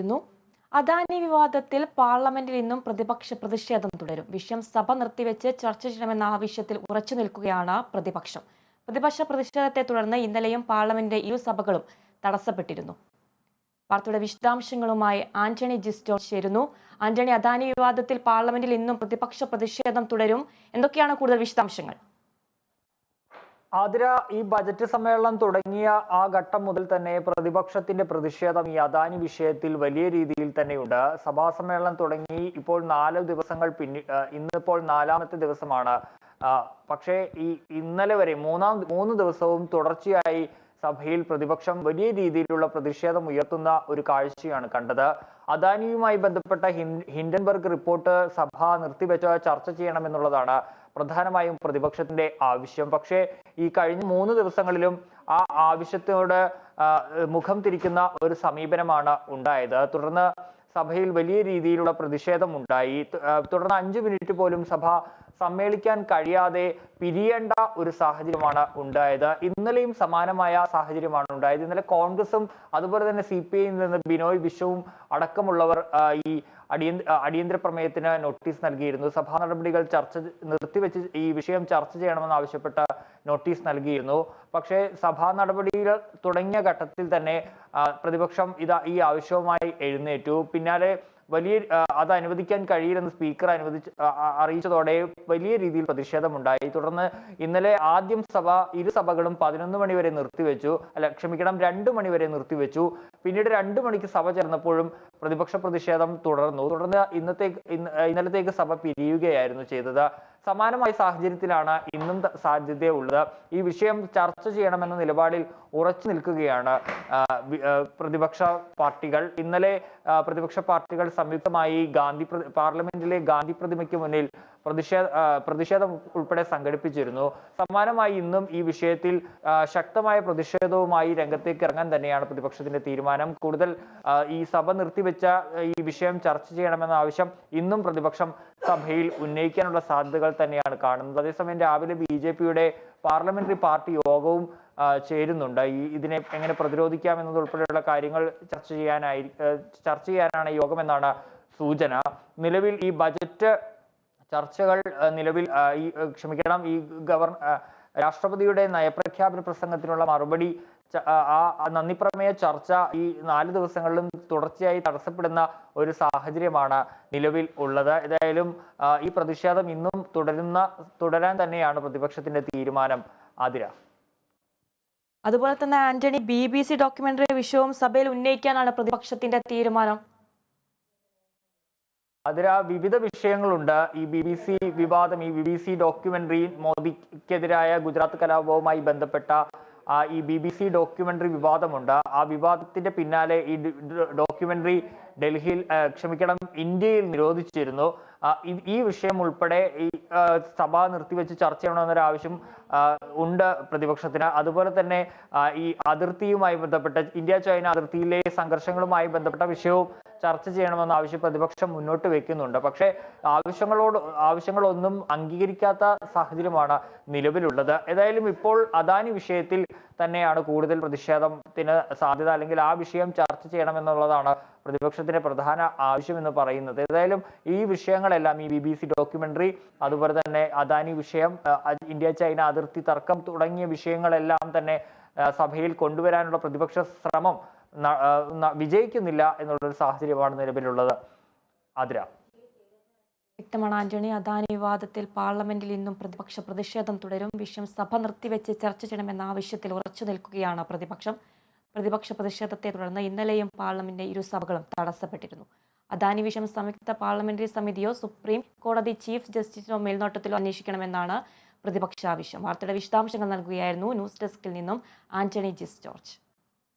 തുടരുന്നു. അദാനി വിവാദത്തിൽ പാർലമെന്റിൽ ഇന്നും പ്രതിപക്ഷ പ്രതിഷേധം തുടരും. വിഷയം സഭ നിർത്തിവെച്ച് ചർച്ച ചെയ്യണമെന്ന ആവശ്യത്തിൽ ഉറച്ചു നിൽക്കുകയാണ് പ്രതിപക്ഷം. പ്രതിപക്ഷ പ്രതിഷേധത്തെ തുടർന്ന് ഇന്നലെയും പാർലമെന്റിന്റെ ഇരുസഭകളും തടസ്സപ്പെട്ടിരുന്നു. വാർത്തയുടെ വിശദാംശങ്ങളുമായി ആന്റണി ജിസ്റ്റോർ ചേരുന്നു. ആന്റണി, അദാനി വിവാദത്തിൽ പാർലമെന്റിൽ ഇന്നും പ്രതിപക്ഷ പ്രതിഷേധം തുടരും. എന്തൊക്കെയാണ് കൂടുതൽ വിശദാംശങ്ങൾ? ആതിര, ഈ ബജറ്റ് സമ്മേളനം തുടങ്ങിയ ആ ഘട്ടം മുതൽ തന്നെ പ്രതിപക്ഷത്തിന്റെ പ്രതിഷേധം ഈ അദാനി വിഷയത്തിൽ വലിയ രീതിയിൽ തന്നെയുണ്ട്. സഭാ സമ്മേളനം തുടങ്ങി ഇപ്പോൾ 4 ദിവസങ്ങൾ ഇന്നിപ്പോൾ 4ാമത്തെ ദിവസമാണ്. പക്ഷേ ഇന്നലെ വരെ 3 ദിവസവും തുടർച്ചയായി സഭയിൽ പ്രതിപക്ഷം വലിയ രീതിയിലുള്ള പ്രതിഷേധം ഉയർത്തുന്ന ഒരു കാഴ്ചയാണ് കണ്ടത്. അദാനിയുമായി ബന്ധപ്പെട്ട ഹിൻഡൻബർഗ് റിപ്പോർട്ട് സഭ നിർത്തിവെച്ച് ചർച്ച ചെയ്യണമെന്നുള്ളതാണ് പ്രധാനമായും പ്രതിപക്ഷത്തിന്റെ ആവശ്യം. പക്ഷേ ഈ കഴിഞ്ഞ 3 ദിവസങ്ങളിലും ആ ആവശ്യത്തോട് മുഖം തിരിക്കുന്ന ഒരു സമീപനമാണ് ഉണ്ടായത്. തുടർന്ന് സഭയിൽ വലിയ രീതിയിലുള്ള പ്രതിഷേധം ഉണ്ടായി. തുടർന്ന് 5 മിനിറ്റ് പോലും സഭ സമ്മേളിക്കാൻ കഴിയാതെ പിരിയേണ്ട ഒരു സാഹചര്യമാണ് ഉണ്ടായത്. ഇന്നലെയും സമാനമായ സാഹചര്യമാണ് ഉണ്ടായത്. ഇന്നലെ കോൺഗ്രസും അതുപോലെ തന്നെ CPIയിൽ നിന്ന് ബിനോയ് വിശ്വവും അടക്കമുള്ളവർ ഈ അടിയന്തര പ്രമേയത്തിന് നോട്ടീസ് നൽകിയിരുന്നു. സഭാ നടപടികൾ നിർത്തിവെച്ച് ഈ വിഷയം ചർച്ച ചെയ്യണമെന്ന് ആവശ്യപ്പെട്ട് നോട്ടീസ് നൽകിയിരുന്നു. പക്ഷേ സഭാ നടപടികൾ തുടങ്ങിയ ഘട്ടത്തിൽ തന്നെ പ്രതിപക്ഷം ഈ ആവശ്യവുമായി എഴുന്നേറ്റു. പിന്നാലെ അത് അനുവദിക്കാൻ കഴിയില്ലെന്ന് സ്പീക്കർ അറിയിച്ചതോടെ വലിയ രീതിയിൽ പ്രതിഷേധമുണ്ടായി. തുടർന്ന് ഇന്നലെ ആദ്യം ഇരു സഭകളും 11 മണി വരെ നിർത്തിവെച്ചു. 2 മണി വരെ നിർത്തിവെച്ചു. പിന്നീട് 2 മണിക്ക് സഭ ചേർന്നപ്പോഴും പ്രതിപക്ഷ പ്രതിഷേധം തുടർന്നു. തുടർന്ന് ഇന്നലത്തേക്ക് സഭ പിരിയുകയായിരുന്നു ചെയ്തത്. സമാനമായ സാഹചര്യത്തിലാണ് ഇന്നും സാധ്യതയുള്ളത്. ഈ വിഷയം ചർച്ച ചെയ്യണമെന്ന നിലപാടിൽ ഉറച്ചു നിൽക്കുകയാണ് പ്രതിപക്ഷ പാർട്ടികൾ. ഇന്നലെ പ്രതിപക്ഷ പാർട്ടികൾ സംയുക്തമായി പാർലമെന്റിലെ ഗാന്ധി പ്രതിമയ്ക്ക് മുന്നിൽ പ്രതിഷേധം ഉൾപ്പെടെ സംഘടിപ്പിച്ചിരുന്നു. സമാനമായി ഇന്നും ഈ വിഷയത്തിൽ ശക്തമായ പ്രതിഷേധവുമായി രംഗത്തേക്ക് ഇറങ്ങാൻ തന്നെയാണ് പ്രതിപക്ഷത്തിന്റെ തീരുമാനം. കൂടുതൽ ഈ സഭ നിർത്തിവെച്ച ഈ വിഷയം ചർച്ച ചെയ്യണമെന്ന ആവശ്യം ഇന്നും പ്രതിപക്ഷം സഭയിൽ ഉന്നയിക്കാനുള്ള സാധ്യതകൾ തന്നെയാണ് കാണുന്നത്. അതേസമയം രാവിലെ BJPയുടെ പാർലമെന്ററി പാർട്ടി യോഗവും ചേരുന്നുണ്ട്. ഇതിനെ എങ്ങനെ പ്രതിരോധിക്കാം എന്നതുൾപ്പെടെയുള്ള കാര്യങ്ങൾ ചർച്ച ചെയ്യാനാണ് യോഗമെന്നാണ് സൂചന. നിലവിൽ ഈ ബജറ്റ് ചർച്ചകൾ രാഷ്ട്രപതിയുടെ നയപ്രഖ്യാപന പ്രസംഗത്തിനുള്ള മറുപടി നന്ദിപ്രമേയ ചർച്ച ഈ 4 ദിവസങ്ങളിലും തുടർച്ചയായി തടസ്സപ്പെടുന്ന ഒരു സാഹചര്യമാണ് നിലവിൽ ഉള്ളത്. ഏതായാലും ഈ പ്രതിഷേധം ഇന്നും തുടരാൻ തന്നെയാണ് പ്രതിപക്ഷത്തിന്റെ തീരുമാനം. ആതിര, അതുപോലെ തന്നെ ആന്റണി, BBC ഡോക്യുമെന്ററി വിഷയവും സഭയിൽ ഉന്നയിക്കാനാണ് പ്രതിപക്ഷത്തിന്റെ തീരുമാനം. അതിൽ വിവിധ വിഷയങ്ങളുണ്ട്. ഈ BBC വിവാദം, ഈ BBC ഡോക്യുമെന്ററി, മോദിക്കെതിരായ ഗുജറാത്ത് കലാപവുമായി ബന്ധപ്പെട്ട ഈ BBC ഡോക്യുമെന്ററി വിവാദമുണ്ട്. ആ വിവാദത്തിന്റെ പിന്നാലെ ഈ ഡോക്യുമെന്ററി ഇന്ത്യയിൽ നിരോധിച്ചിരുന്നു. ഈ വിഷയം ഉൾപ്പെടെ ഈ സഭ നിർത്തിവെച്ച് ചർച്ച ചെയ്യണമെന്നൊരു ആവശ്യം ഉണ്ട് പ്രതിപക്ഷത്തിന്. അതുപോലെ തന്നെ ഈ അതിർത്തിയുമായി ബന്ധപ്പെട്ട ഇന്ത്യ-ചൈന അതിർത്തിയിലെ സംഘർഷങ്ങളുമായി ബന്ധപ്പെട്ട വിഷയവും ചർച്ച ചെയ്യണമെന്ന ആവശ്യം പ്രതിപക്ഷം മുന്നോട്ട് വെക്കുന്നുണ്ട്. പക്ഷേ ആവശ്യങ്ങളൊന്നും അംഗീകരിക്കാത്ത സാഹചര്യമാണ് നിലവിലുള്ളത്. ഏതായാലും ഇപ്പോൾ അദാനി വിഷയത്തിൽ തന്നെയാണ് കൂടുതൽ പ്രതിഷേധത്തിന് സാധ്യത, അല്ലെങ്കിൽ ആ വിഷയം ചർച്ച ചെയ്യണമെന്നുള്ളതാണ് പ്രതിപക്ഷത്തിന്റെ പ്രധാന ആവശ്യമെന്ന് പറയുന്നത്. ഏതായാലും ഈ വിഷയങ്ങളെല്ലാം, ഈ BBC ഡോക്യുമെന്ററി, അതുപോലെ തന്നെ അദാനി വിഷയം, ഇന്ത്യ-ചൈന അതിർത്തി തർക്കം തുടങ്ങിയ വിഷയങ്ങളെല്ലാം തന്നെ സഭയിൽ കൊണ്ടുവരാനുള്ള പ്രതിപക്ഷ ശ്രമം വിജയിക്കുന്നില്ല എന്നുള്ളൊരു സാഹചര്യമാണ് നിലവിലുള്ളത്. ആതിര, വ്യക്തമാണ് ആന്റണി. അദാനി വിവാദത്തിൽ പാർലമെന്റിൽ ഇന്നും പ്രതിപക്ഷ പ്രതിഷേധം തുടരും. വിഷയം സഭ നിർത്തിവെച്ച് ചർച്ച ചെയ്യണമെന്ന ആവശ്യത്തിൽ ഉറച്ചു നിൽക്കുകയാണ് പ്രതിപക്ഷം. പ്രതിപക്ഷ പ്രതിഷേധത്തെ തുടർന്ന് ഇന്നലെയും പാർലമെന്റിന്റെ ഇരുസഭകളും തടസ്സപ്പെട്ടിരുന്നു. അദാനി വിഷയം സംയുക്ത പാർലമെന്ററി സമിതിയോ സുപ്രീം കോടതി ചീഫ് ജസ്റ്റിസിനോ മേൽനോട്ടത്തിലോ അന്വേഷിക്കണമെന്നാണ് പ്രതിപക്ഷ ആവശ്യം. വാർത്തയുടെ വിശദാംശങ്ങൾ നൽകുകയായിരുന്നു ന്യൂസ് ഡെസ്കിൽ നിന്നും ആന്റണി ജിസ്റ്റോർജ്.